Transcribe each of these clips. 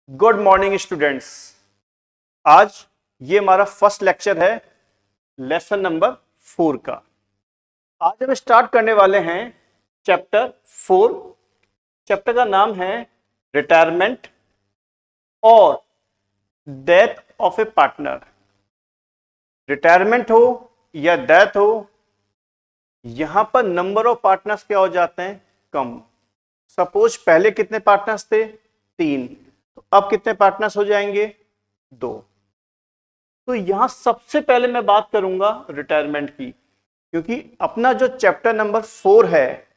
Good morning students. आज ये हमारा फर्स्ट लेक्चर है लेसन नंबर 4 का। आज हम स्टार्ट करने वाले हैं चैप्टर 4। चैप्टर का नाम है रिटायरमेंट और death of A partner. Retirement हो या डेथ हो, यहां पर नंबर ऑफ पार्टनर्स क्या हो जाते हैं? कम। सपोज पहले कितने पार्टनर्स थे? 3, तो अब कितने पार्टनर्स हो जाएंगे? 2। तो यहां सबसे पहले मैं बात करूंगा रिटायरमेंट की, क्योंकि अपना जो चैप्टर नंबर 4 है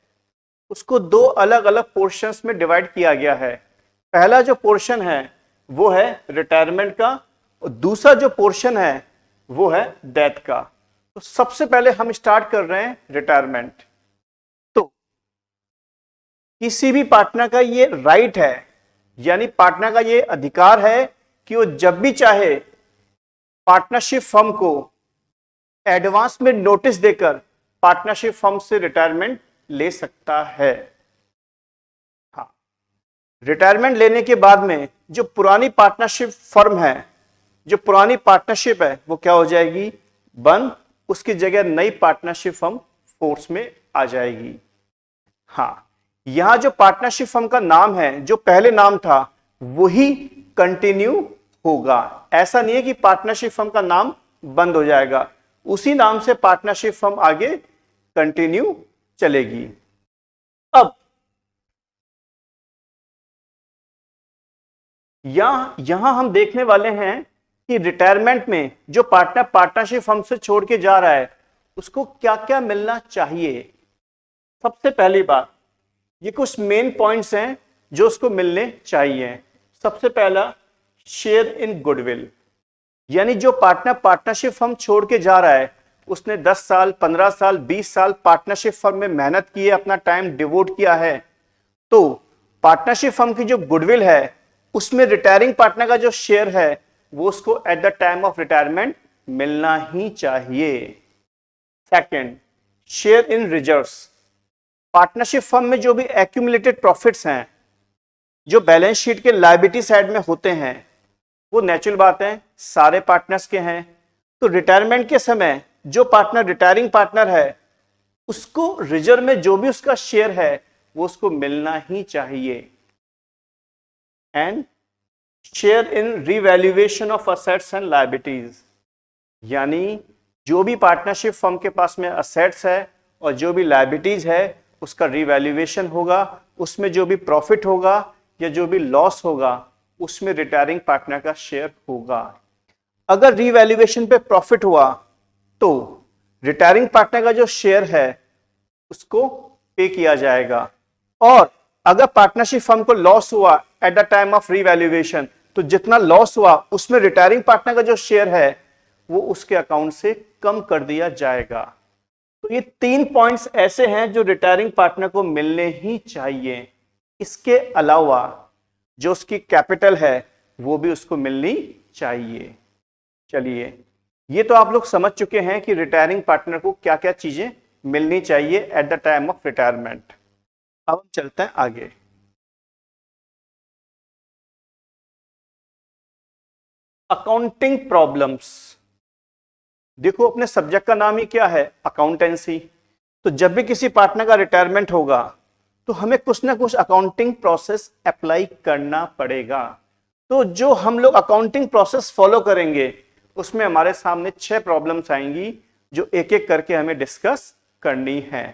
उसको 2 अलग अलग पोर्शंस में डिवाइड किया गया है। पहला जो पोर्शन है वो है रिटायरमेंट का और दूसरा जो पोर्शन है वो है डेथ का। तो सबसे पहले हम स्टार्ट कर रहे हैं रिटायरमेंट। तो किसी भी पार्टनर का ये राइट है, यानी पार्टनर का ये अधिकार है कि वो जब भी चाहे पार्टनरशिप फर्म को एडवांस में नोटिस देकर पार्टनरशिप फर्म से रिटायरमेंट ले सकता है। हाँ, रिटायरमेंट लेने के बाद में जो पुरानी पार्टनरशिप फर्म है, जो पुरानी पार्टनरशिप है, वो क्या हो जाएगी? बंद। उसकी जगह नई पार्टनरशिप फर्म फोर्स में आ जाएगी। हाँ, यहां जो पार्टनरशिप फर्म का नाम है, जो पहले नाम था, वही कंटिन्यू होगा। ऐसा नहीं है कि पार्टनरशिप फर्म का नाम बंद हो जाएगा, उसी नाम से पार्टनरशिप फर्म आगे कंटिन्यू चलेगी। अब यहां हम देखने वाले हैं कि रिटायरमेंट में जो पार्टनर पार्टनरशिप फर्म से छोड़ के जा रहा है उसको क्या क्या मिलना चाहिए। सबसे पहली बात, ये कुछ मेन पॉइंट्स हैं जो उसको मिलने चाहिए। सबसे पहला, शेयर इन गुडविल, यानी जो पार्टनर पार्टनरशिप फर्म छोड़ के जा रहा है उसने 10 साल 15 साल 20 साल पार्टनरशिप फर्म में मेहनत की है, अपना टाइम डिवोट किया है, तो पार्टनरशिप फर्म की जो गुडविल है उसमें रिटायरिंग पार्टनर का जो शेयर है वो उसको at the time of retirement मिलना ही चाहिए। Second, share in reserves, partnership firm में जो भी एक्यूमुलेटेड प्रॉफिट्स हैं, जो बैलेंस शीट के लायबिलिटी साइड में होते हैं, वो नेचुरल बात है सारे पार्टनर्स के हैं। तो रिटायरमेंट के समय जो पार्टनर रिटायरिंग पार्टनर है उसको रिजर्व में जो भी उसका शेयर है वो उसको मिलना ही चाहिए। And share in revaluation of assets and liabilities, यानी जो भी पार्टनरशिप फर्म के पास में असेट्स है और जो भी लायबिलिटीज है उसका रिवैल्यूएशन होगा, उसमें जो भी प्रॉफिट होगा या जो भी लॉस होगा उसमें रिटायरिंग पार्टनर का शेयर होगा। अगर रिवैल्यूएशन पे प्रॉफिट हुआ तो रिटायरिंग पार्टनर का जो शेयर है उसको पे किया जाएगा, और अगर पार्टनरशिप फर्म को लॉस हुआ at the time of revaluation तो जितना लॉस हुआ उसमें रिटायरिंग पार्टनर का जो शेयर है वो उसके अकाउंट से कम कर दिया जाएगा। तो ये 3 पॉइंट्स ऐसे हैं जो रिटायरिंग पार्टनर को मिलने ही चाहिए। इसके अलावा जो उसकी कैपिटल है वो भी उसको मिलनी चाहिए। चलिए, ये तो आप लोग समझ चुके हैं कि रिटायरिंग पार्टनर को क्या क्या चीजें मिलनी चाहिए at the time of retirement. अब हम चलते हैं आगे। Accounting problems. देखो, अपने सब्जेक्ट का नाम ही क्या है? अकाउंटेंसी। तो जब भी किसी पार्टनर का रिटायरमेंट होगा तो हमें कुछ ना कुछ अकाउंटिंग प्रोसेस अप्लाई करना पड़ेगा। तो जो हम लोग अकाउंटिंग प्रोसेस फॉलो करेंगे उसमें हमारे सामने 6 प्रॉब्लम्स आएंगी जो एक एक करके हमें डिस्कस करनी है।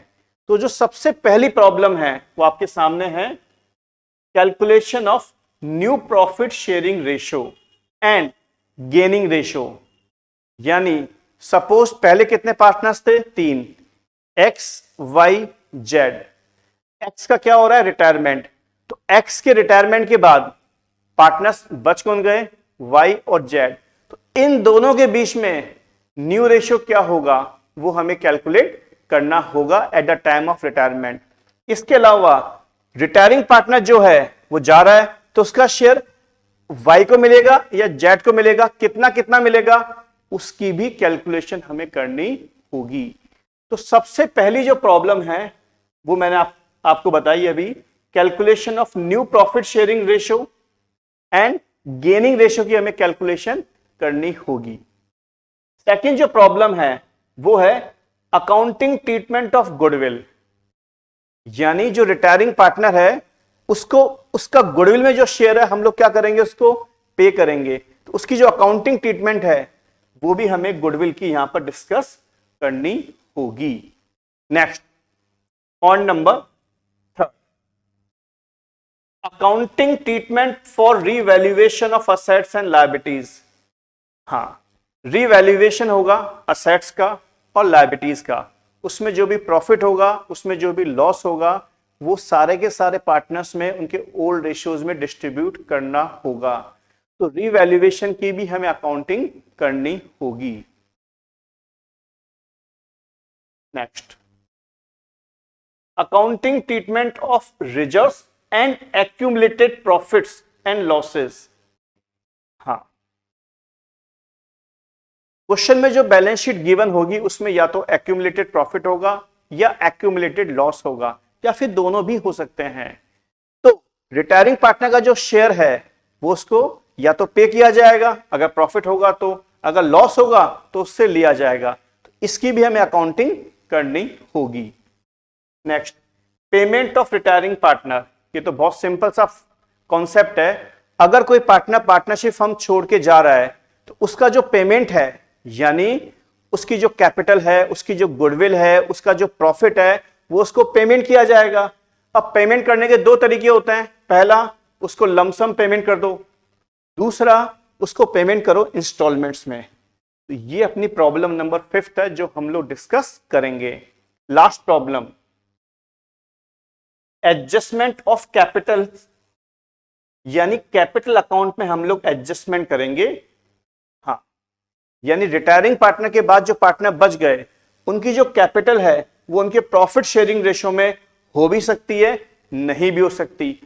तो जो सबसे पहली प्रॉब्लम है वो आपके सामने है, calculation of new profit sharing ratio and gaining ratio. यानी सपोज पहले कितने पार्टनर्स थे? 3, एक्स वाई जेड। एक्स का क्या हो रहा है? रिटायरमेंट। तो एक्स के रिटायरमेंट के बाद पार्टनर्स बच कौन गए? वाई और जेड। तो इन दोनों के बीच में न्यू रेशियो क्या होगा वो हमें कैलकुलेट करना होगा at the time of retirement. इसके अलावा रिटायरिंग पार्टनर जो है वो जा रहा है तो उसका शेयर वाई को मिलेगा या जेड को मिलेगा, कितना कितना मिलेगा उसकी भी कैलकुलेशन हमें करनी होगी। तो सबसे पहली जो प्रॉब्लम है वो मैंने आपको बताई अभी, calculation of new profit sharing ratio and gaining ratio की हमें कैलकुलेशन करनी होगी। सेकंड जो प्रॉब्लम है वो है अकाउंटिंग ट्रीटमेंट ऑफ गुडविल, यानी जो रिटायरिंग पार्टनर है उसको उसका गुडविल में जो शेयर है हम लोग क्या करेंगे, उसको पे करेंगे। तो उसकी जो अकाउंटिंग ट्रीटमेंट है वो भी हमें गुडविल की यहां पर डिस्कस करनी होगी। Next point number third, accounting treatment for revaluation of assets and liabilities. हाँ, रीवैल्यूएशन होगा असेट्स का और लायबिलिटीज का, उसमें जो भी प्रॉफिट होगा, उसमें जो भी लॉस होगा, वो सारे के सारे पार्टनर्स में उनके ओल्ड रेशियोज में डिस्ट्रीब्यूट करना होगा। तो रीवैल्यूएशन की भी हमें अकाउंटिंग करनी होगी। Next, accounting treatment of reserves and accumulated profits and losses. हाँ, क्वेश्चन में जो बैलेंस शीट गिवन होगी उसमें या तो एक्यूमुलेटेड प्रॉफिट होगा या एक्यूमुलेटेड लॉस होगा या फिर दोनों भी हो सकते हैं। तो रिटायरिंग पार्टनर का जो शेयर है वो उसको या तो पे किया जाएगा अगर प्रॉफिट होगा, तो अगर लॉस होगा तो उससे लिया जाएगा। तो इसकी भी हमें अकाउंटिंग करनी होगी। Next, payment of retiring partner. ये तो बहुत सिंपल सा कॉन्सेप्ट है। अगर कोई पार्टनर पार्टनरशिप फर्म छोड़ के जा रहा है तो उसका जो पेमेंट है, यानी उसकी जो कैपिटल है, उसकी जो गुडविल है, उसका जो प्रॉफिट है, वो उसको पेमेंट किया जाएगा। अब पेमेंट करने के दो तरीके होते हैं, पहला उसको लमसम पेमेंट कर दो, दूसरा उसको पेमेंट करो इंस्टॉलमेंट्स में। तो ये अपनी प्रॉब्लम नंबर 5 है जो हम लोग डिस्कस करेंगे। Last problem, adjustment of capital, यानी कैपिटल अकाउंट में हम लोग एडजस्टमेंट करेंगे। हाँ, यानी रिटायरिंग पार्टनर के बाद जो पार्टनर बच गए उनकी जो कैपिटल है वो उनके प्रॉफिट शेयरिंग रेशियो में हो भी सकती है, नहीं भी हो सकती।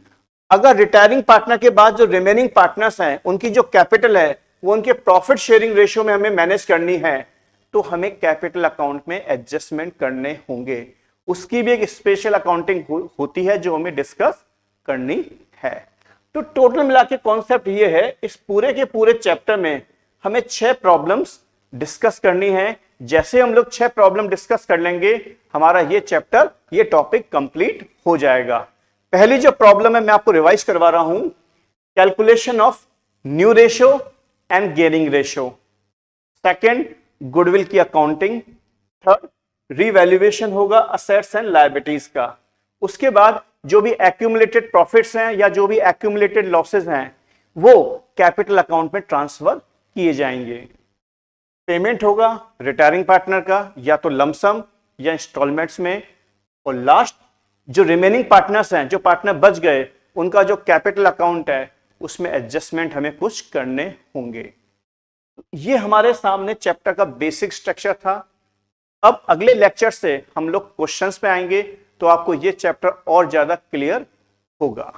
अगर रिटायरिंग पार्टनर के बाद जो रिमेनिंग पार्टनर्स हैं उनकी जो कैपिटल है वो उनके प्रॉफिट शेयरिंग रेशियो में हमें मैनेज करनी है, तो हमें कैपिटल अकाउंट में एडजस्टमेंट करने होंगे। उसकी भी एक स्पेशल अकाउंटिंग होती है जो हमें डिस्कस करनी है। तो टोटल मिला के कॉन्सेप्ट ये है, इस पूरे के पूरे चैप्टर में हमें 6 प्रॉब्लम्स डिस्कस करनी है। जैसे हम लोग 6 प्रॉब्लम डिस्कस कर लेंगे हमारा ये चैप्टर, ये टॉपिक कंप्लीट हो जाएगा। पहली जो प्रॉब्लम है मैं आपको रिवाइज करवा रहा हूं, calculation of new ratio and gaining ratio. Second, goodwill की अकाउंटिंग। थर्ड, रीवैल्यूएशन होगा असेट्स एंड लायबिलिटीज का। उसके बाद जो भी एक्यूमुलेटेड प्रॉफिट्स हैं या जो भी एक्यूमुलेटेड लॉसेस हैं वो कैपिटल अकाउंट में ट्रांसफर किए जाएंगे। पेमेंट होगा रिटायरिंग पार्टनर का या तो लमसम या इंस्टॉलमेंट्स में। और लास्ट, जो रिमेनिंग पार्टनर्स हैं, जो पार्टनर बच गए, उनका जो कैपिटल अकाउंट है उसमें एडजस्टमेंट हमें कुछ करने होंगे। ये हमारे सामने चैप्टर का बेसिक स्ट्रक्चर था। अब अगले लेक्चर से हम लोग क्वेश्चंस पे आएंगे तो आपको ये चैप्टर और ज्यादा क्लियर होगा।